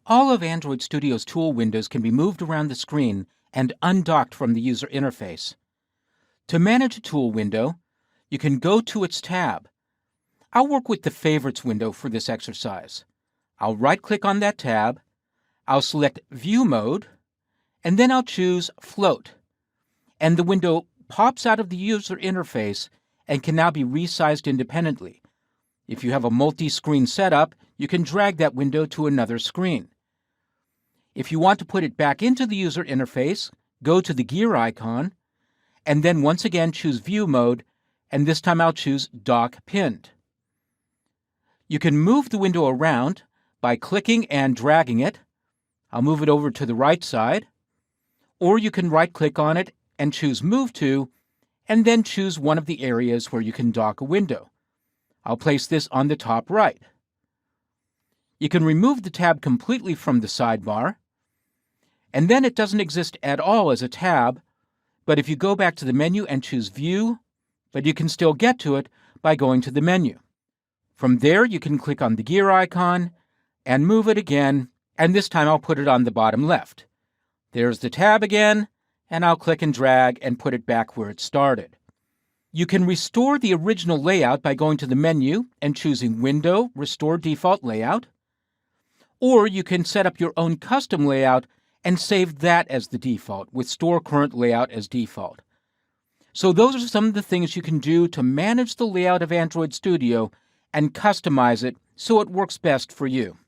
All of Android Studio's tool windows can be moved around the screen and undocked from the user interface. To manage a tool window, you can go to its tab. I'll work with the Favorites window for this exercise. I'll right-click on that tab, I'll select View Mode, and then I'll choose Float. And the window pops out of the user interface and can now be resized independently. If you have a multi-screen setup, you can drag that window to another screen. If you want to put it back into the user interface, go to the gear icon, and then once again choose View Mode, and this time I'll choose Dock Pinned. You can move the window around by clicking and dragging it. I'll move it over to the right side. Or you can right-click on it and choose Move To, and then choose one of the areas where you can dock a window. I'll place this on the top right. You can remove the tab completely from the sidebar, and then it doesn't exist at all as a tab, but if you go back to the menu and choose View, but you can still get to it by going to the menu. From there, you can click on the gear icon and move it again, and this time I'll put it on the bottom left. There's the tab again, and I'll click and drag and put it back where it started. You can restore the original layout by going to the menu and choosing Window, Restore Default Layout, or you can set up your own custom layout and save that as the default with Store Current Layout as default. So those are some of the things you can do to manage the layout of Android Studio and customize it so it works best for you.